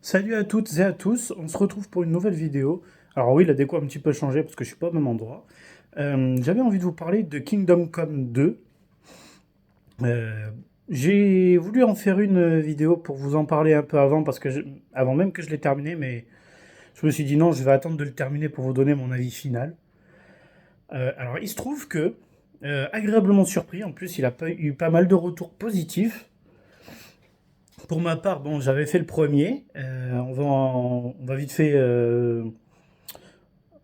Salut à toutes et à tous, on se retrouve pour une nouvelle vidéo. Alors oui, la déco a un petit peu changé parce que je suis pas au même endroit. J'avais envie de vous parler de Kingdom Come 2. Euh, j'ai voulu en faire une vidéo pour vous en parler un peu avant, avant même que je l'ai terminé, mais je me suis dit non, je vais attendre de le terminer pour vous donner mon avis final. Alors il se trouve que, agréablement surpris, en plus il a eu pas mal de retours positifs. Pour ma part, bon, j'avais fait le premier. On va vite fait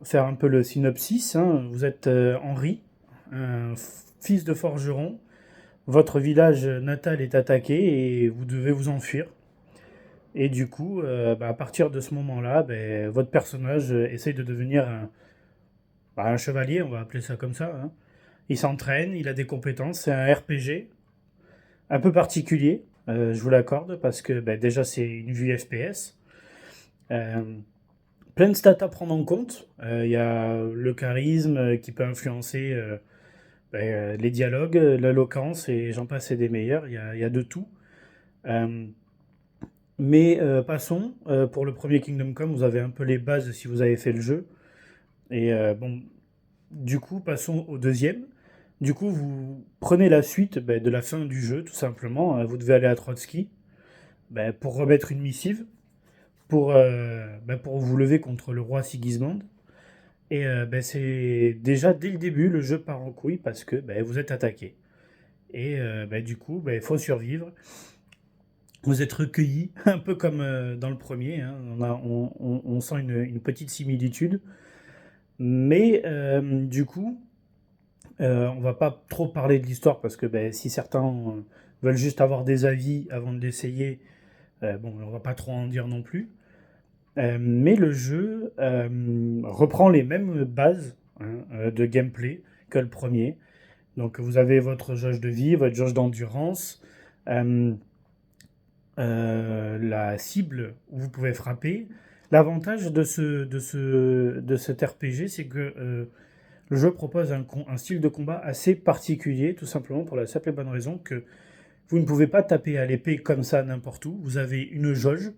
faire un peu le synopsis, hein. Vous êtes Henri, un fils de forgeron. Votre village natal est attaqué et vous devez vous enfuir. Et du coup, à partir de ce moment-là, votre personnage essaye de devenir un chevalier, on va appeler ça comme ça, hein. Il s'entraîne, il a des compétences, c'est un RPG un peu particulier, je vous l'accorde, parce que déjà c'est une vue FPS. Euh, Plein de stats à prendre en compte. Il y a le charisme qui peut influencer les dialogues, l'éloquence et j'en passe et des meilleurs. Il y a de tout. Euh, Passons. Pour le premier Kingdom Come, vous avez un peu les bases si vous avez fait le jeu. Bon, du coup, passons au deuxième. Du coup, vous prenez la suite de la fin du jeu, tout simplement. Vous devez aller à Trotsky pour remettre une missive, pour vous lever contre le roi Sigismund. C'est déjà dès le début, le jeu part en couille parce que vous êtes attaqué. Du coup, il faut survivre. Vous êtes recueilli, un peu comme dans le premier, hein. On sent une petite similitude. Du coup, on va pas trop parler de l'histoire parce que si certains veulent juste avoir des avis avant de l'essayer, bon, on va pas trop en dire non plus. Mais le jeu reprend les mêmes bases, hein, de gameplay que le premier. Donc vous avez votre jauge de vie, votre jauge d'endurance, euh, la cible où vous pouvez frapper. L'avantage de cet RPG, c'est que le jeu propose un style de combat assez particulier, tout simplement pour la simple et bonne raison que vous ne pouvez pas taper à l'épée comme ça n'importe où. Vous avez une jauge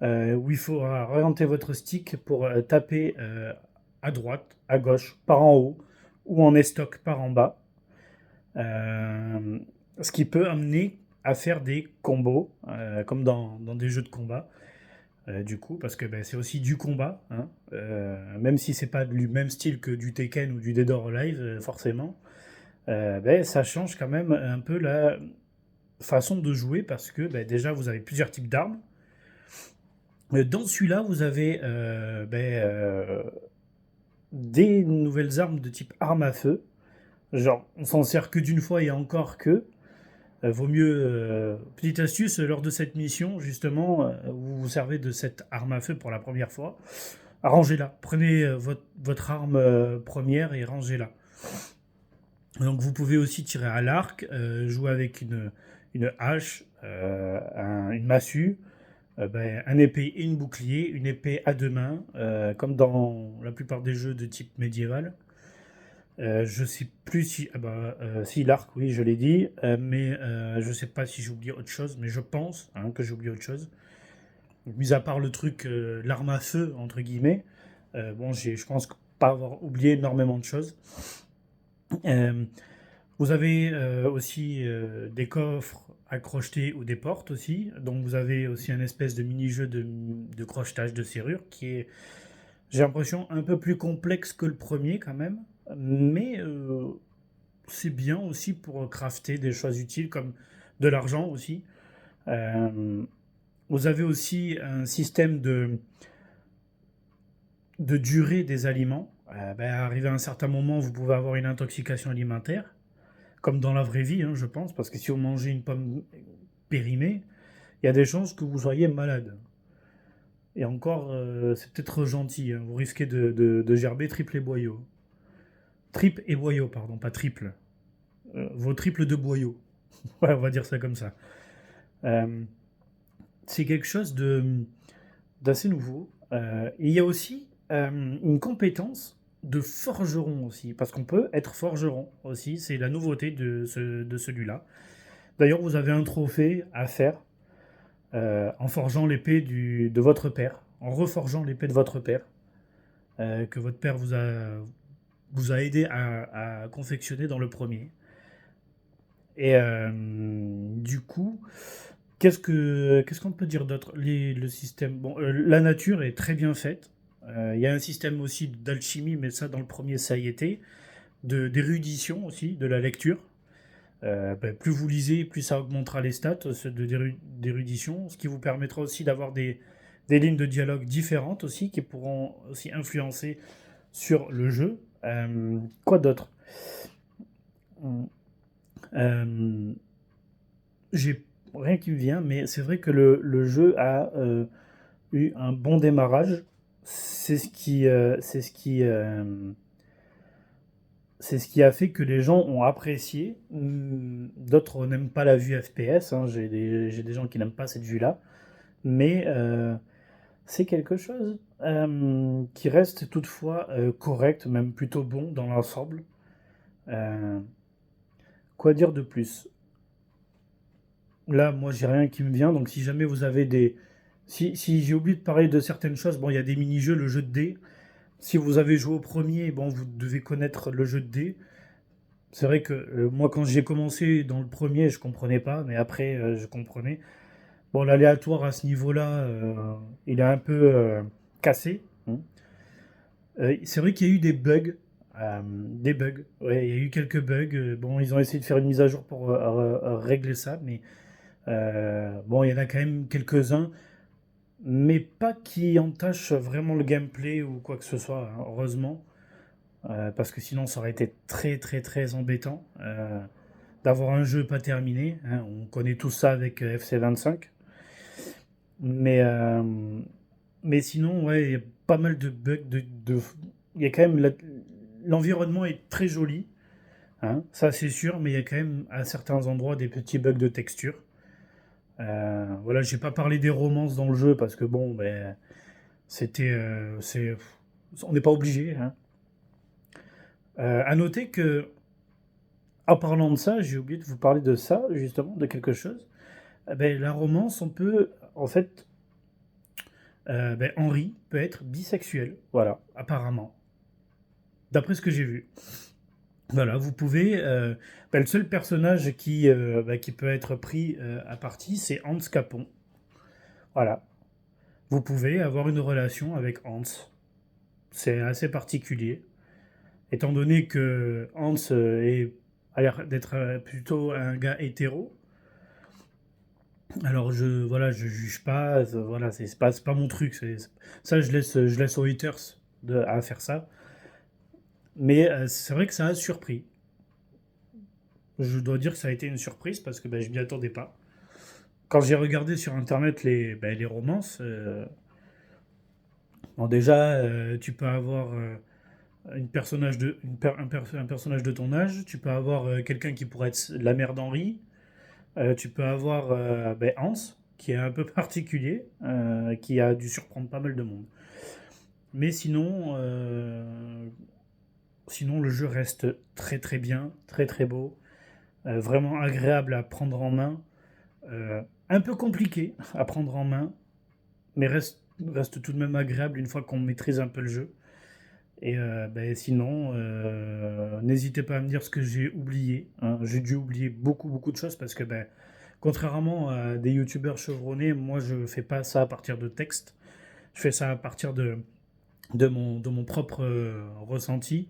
où il faut orienter votre stick pour taper à droite, à gauche, par en haut, ou en estoc par en bas. Euh, Ce qui peut amener à faire des combos, comme dans des jeux de combat, du coup, parce que c'est aussi du combat, hein. Même si c'est pas du même style que du Tekken ou du Dead or Alive, forcément, ça change quand même un peu la façon de jouer, parce que déjà vous avez plusieurs types d'armes. Dans celui-là, vous avez des nouvelles armes de type arme à feu. Genre, on s'en sert que d'une fois et encore que. Vaut mieux, petite astuce, lors de cette mission, justement, vous vous servez de cette arme à feu pour la première fois, rangez-la. Prenez votre arme première et rangez-la. Donc vous pouvez aussi tirer à l'arc, jouer avec une hache, une massue, un épée et une bouclier, une épée à deux mains, comme dans la plupart des jeux de type médiéval. Je sais plus si, si l'arc, oui, je l'ai dit, je sais pas si j'ai oublié autre chose, mais je pense, hein, que j'ai oublié autre chose. Donc, mis à part le truc, l'arme à feu entre guillemets, je pense pas avoir oublié énormément de choses. Euh, Vous avez aussi des coffres à crocheter ou des portes aussi. Donc vous avez aussi un espèce de mini-jeu de crochetage de serrure qui est, j'ai l'impression, un peu plus complexe que le premier quand même. Mais c'est bien aussi pour crafter des choses utiles comme de l'argent aussi. Euh, Vous avez aussi un système de durée des aliments. Arrivé à un certain moment, vous pouvez avoir une intoxication alimentaire, comme dans la vraie vie, hein, je pense, parce que si vous mangez une pomme périmée, il y a des chances que vous soyez malade. Et encore, c'est peut-être gentil, hein, vous risquez de gerber triple et boyau. Triple et boyau, pardon, pas triple. Vos triples de boyau. Ouais, on va dire ça comme ça. Euh, c'est quelque chose d'assez nouveau. Et il y a aussi une compétence de forgeron aussi, parce qu'on peut être forgeron aussi, c'est la nouveauté de celui-là. D'ailleurs, vous avez un trophée à faire. en forgeant l'épée de votre père, en reforgeant l'épée de votre père, que votre père vous a aidé à confectionner dans le premier. Et du coup, qu'est-ce qu'on peut dire d'autre? Le système, bon, la nature est très bien faite. Il y a un système aussi d'alchimie, mais ça dans le premier ça y était, d'érudition aussi, de la lecture. Plus vous lisez, plus ça augmentera les stats d'érudition, ce qui vous permettra aussi d'avoir des lignes de dialogue différentes aussi, qui pourront aussi influencer sur le jeu. Quoi d'autre? Euh, j'ai rien qui me vient, mais c'est vrai que le jeu a eu un bon démarrage. C'est ce qui, c'est ce qui a fait que les gens ont apprécié. D'autres n'aiment pas la vue FPS, hein. J'ai des gens qui n'aiment pas cette vue-là. Mais c'est quelque chose qui reste toutefois correct, même plutôt bon dans l'ensemble. Euh, quoi dire de plus? Là, moi, j'ai rien qui me vient. Donc, si jamais vous avez des. Si j'ai oublié de parler de certaines choses, bon, il y a des mini-jeux, le jeu de dés. Si vous avez joué au premier, bon, vous devez connaître le jeu de dés. C'est vrai que moi, quand j'ai commencé dans le premier, je comprenais pas, mais après, je comprenais. Bon, l'aléatoire à ce niveau-là, il est un peu cassé, hein. C'est vrai qu'il y a eu des bugs. Des bugs. Ouais, il y a eu quelques bugs. Bon, ils ont essayé de faire une mise à jour pour régler ça, mais bon, il y en a quand même quelques-uns, mais pas qui entachent vraiment le gameplay ou quoi que ce soit, hein, heureusement. Parce que sinon ça aurait été très très très embêtant d'avoir un jeu pas terminé, hein. On connaît tout ça avec FC25. Mais, euh, mais sinon, ouais, il y a pas mal de bugs. Il y a quand même l'environnement est très joli, hein, ça c'est sûr, mais il y a quand même à certains endroits des petits bugs de texture. Voilà, j'ai pas parlé des romances dans le jeu parce que bon, ben, on n'est pas obligé, hein. À noter que En parlant de ça, j'ai oublié de vous parler de ça, justement, de quelque chose. La romance, on peut, en fait, Henri peut être bisexuel, voilà, apparemment, d'après ce que j'ai vu. Voilà, vous pouvez. Le seul personnage qui peut être pris à partie, c'est Hans Capon. Voilà. Vous pouvez avoir une relation avec Hans. C'est assez particulier, étant donné que Hans a l'air d'être plutôt un gars hétéro. Alors je juge pas, voilà, c'est pas mon truc. Ça, je laisse aux haters à faire ça. Mais c'est vrai que ça a surpris. Je dois dire que ça a été une surprise parce que je m'y attendais pas. Quand j'ai regardé sur internet les romances, bon déjà tu peux avoir un personnage de ton âge, tu peux avoir quelqu'un qui pourrait être la mère d'Henri, tu peux avoir Hans, qui est un peu particulier, qui a dû surprendre pas mal de monde. Mais sinon le jeu reste très très bien, très très beau, vraiment agréable à prendre en main, un peu compliqué à prendre en main, mais reste tout de même agréable une fois qu'on maîtrise un peu le jeu. Et sinon, n'hésitez pas à me dire ce que j'ai oublié, hein. J'ai dû oublier beaucoup beaucoup de choses parce que contrairement à des youtubeurs chevronnés, moi je fais pas ça à partir de texte. Je fais ça à partir de mon propre ressenti.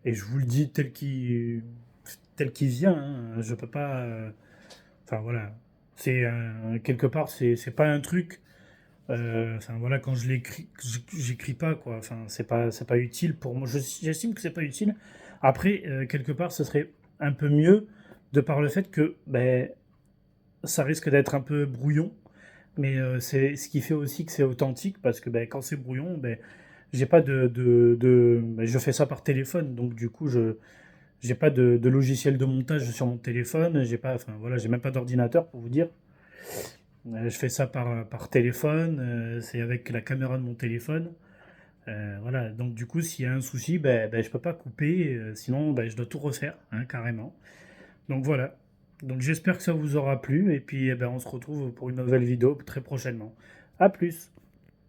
Et je vous le dis tel qu'il vient, hein. Je peux pas. Enfin voilà. Quelque part, c'est pas un truc. Enfin voilà, quand je l'écris, j'écris pas quoi. Enfin, c'est pas utile pour moi. J'estime que c'est pas utile. Après, quelque part, ce serait un peu mieux de par le fait que ça risque d'être un peu brouillon. Mais c'est ce qui fait aussi que c'est authentique parce que quand c'est brouillon, j'ai pas je fais ça par téléphone, donc du coup je j'ai pas de logiciel de montage sur mon téléphone, j'ai pas, enfin voilà, j'ai même pas d'ordinateur pour vous dire. Je fais ça par téléphone, c'est avec la caméra de mon téléphone. Voilà, donc du coup s'il y a un souci, je peux pas couper, sinon je dois tout refaire, hein, carrément. Donc voilà. Donc j'espère que ça vous aura plu et puis eh ben, on se retrouve pour une nouvelle vidéo très prochainement. À plus!